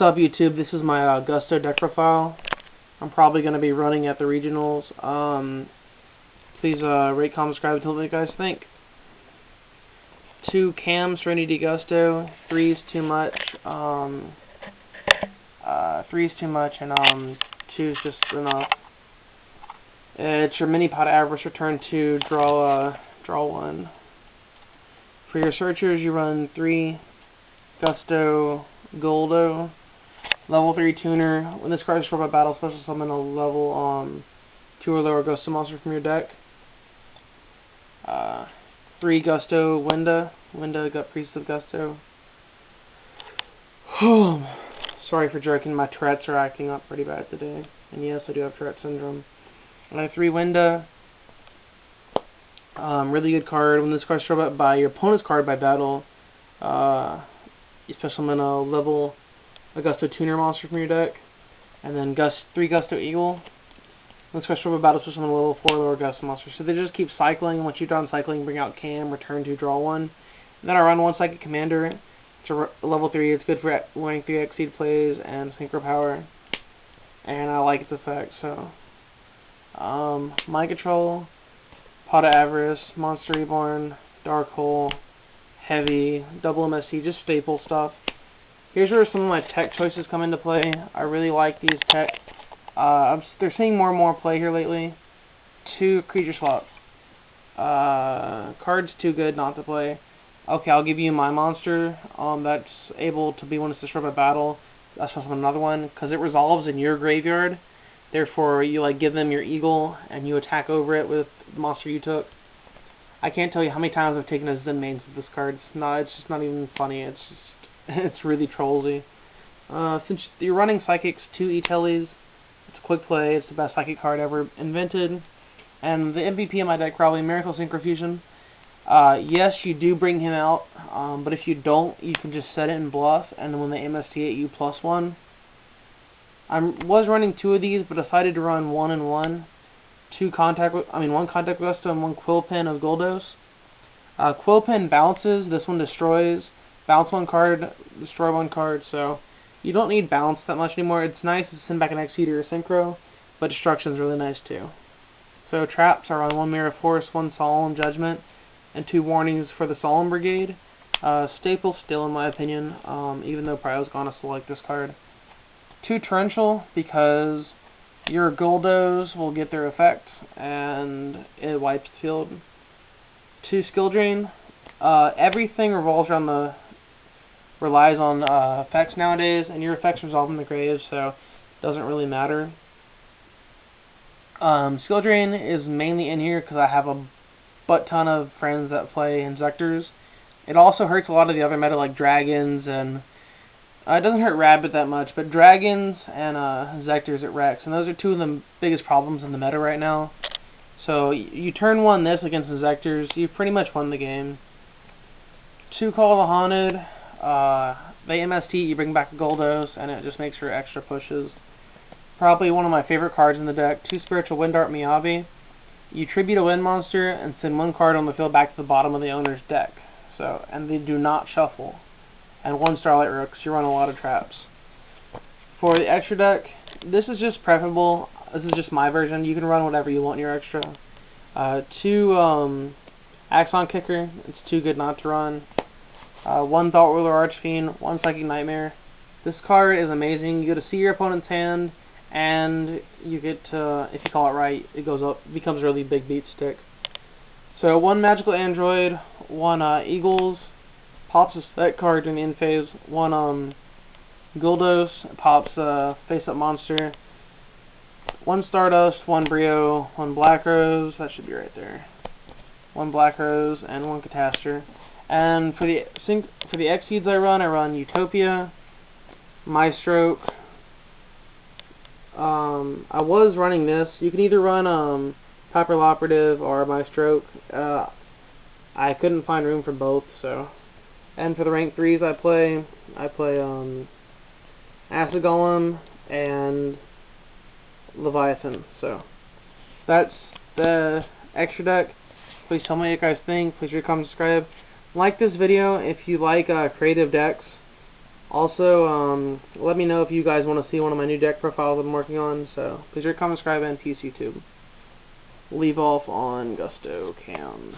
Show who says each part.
Speaker 1: What's up, YouTube? This is my Gusto deck profile. I'm probably going to be running at the regionals. Please rate, comment, subscribe, and tell me what you guys think. 2 cams for any Gusto. 3 is too much. 3 is too much, and 2 is just enough. It's your mini pot average, return 2, draw 1. For your searchers, you run 3 Gusto Goldo, level 3 tuner. When this card is destroyed by battle, special summon a level 2 or lower Gusto monster from your deck. 3 Gusto Winda. Winda got Priest of Gusto. Sorry for jerking, my Tourette's are acting up pretty bad today. And yes, I do have Tourette syndrome. I have 3 Winda. Really good card. When this card is destroyed by your opponent's card by battle, you special summon a Gusto tuner monster from your deck. And then 3 Gusto Eagle. When this card is destroyed by battle, special summon a level 4 lower Gusto monster. So they just keep cycling. Once you're done cycling, bring out Cam, return 2, draw 1. And then I run 1 Psychic Commander. It's a level 3. It's good for winning 3 Exceed plays and Synchro Power. And I like its effect, so. Mind Control, Pot of Avarice, Monster Reborn, Dark Hole, Heavy, Double MST, just staple stuff. Here's where some of my tech choices come into play. I really like these tech. They're seeing more and more play here lately. 2 creature swaps. Card's too good not to play. Okay, I'll give you my monster. That's able to be when it's destroyed by battle. That's also another one because it resolves in your graveyard. Therefore, you give them your eagle and you attack over it with the monster you took. I can't tell you how many times I've taken a Zen mains with this card. It's just not even funny. It's really trollsy. Since you're running Psychics 2 E-Teles, it's a quick play. It's the best Psychic card ever invented. And the MVP of my deck, probably Miracle Synchrofusion. Yes, you do bring him out, but if you don't, you can just set it in bluff, and when they MST it, you +1. I was running 2 of these, but decided to run 1 and 1. 1 Contact Gusto and 1 Quillpen of Goldos. Quillpen bounces, this one destroys. Bounce 1 card, destroy 1 card, so you don't need bounce that much anymore. It's nice to send back an Exceed or a Synchro, but destruction is really nice too. So traps are on 1 Mirror Force, 1 Solemn Judgment, and 2 warnings for the Solemn Brigade. Staple still in my opinion, even though Prio's gonna select this card. 2 Torrential, because your Goldos will get their effect, and it wipes the field. 2 Skill Drain. Everything relies on effects nowadays, and your effects resolve in the grave, so it doesn't really matter. Skill Drain is mainly in here because I have a butt-ton of friends that play Inzektors. It also hurts a lot of the other meta, like Dragons, and it doesn't hurt Rabbit that much, but Dragons and Inzektors it wrecks, and those are 2 of the biggest problems in the meta right now. So you turn 1 this against Inzektors, you've pretty much won the game. 2 Call of the Haunted. They MST, you bring back a Goldos, and it just makes for extra pushes. Probably one of my favorite cards in the deck. 2 Spiritual Wind Dart Miyabi. You tribute a wind monster and send 1 card on the field back to the bottom of the owner's deck. So, and they do not shuffle. And 1 Starlight Rooks. You run a lot of traps. For the extra deck, this is just preferable. This is just my version. You can run whatever you want in your extra. 2 Axon Kicker. It's too good not to run. 1 Thought Ruler Archfiend. 1 Psychic Nightmare. This card is amazing. You get to see your opponent's hand, and you get to, if you call it right, it goes up, becomes a really big beat stick. So 1 Magical Android, 1 Eagles, pops that card in the end phase. 1 Goldos, pops face up monster. 1 Stardust, 1 Brio, 1 Black Rose, that should be right there. 1 Black Rose and 1 Catastor. And for the Exceeds I run Utopia, Maestroke. I was running this. You can either run Hyper Operative or Maestroke. I couldn't find room for both, so. And for the rank 3s I play Acid Golem and Leviathan. So that's the extra deck. Please tell me what you guys think. Please rate, comment, subscribe. Like this video if you like creative decks. Also, let me know if you guys want to see one of my new deck profiles I'm working on. So please rate, comment, subscribe, and peace YouTube. Leave off on Gusto Cam.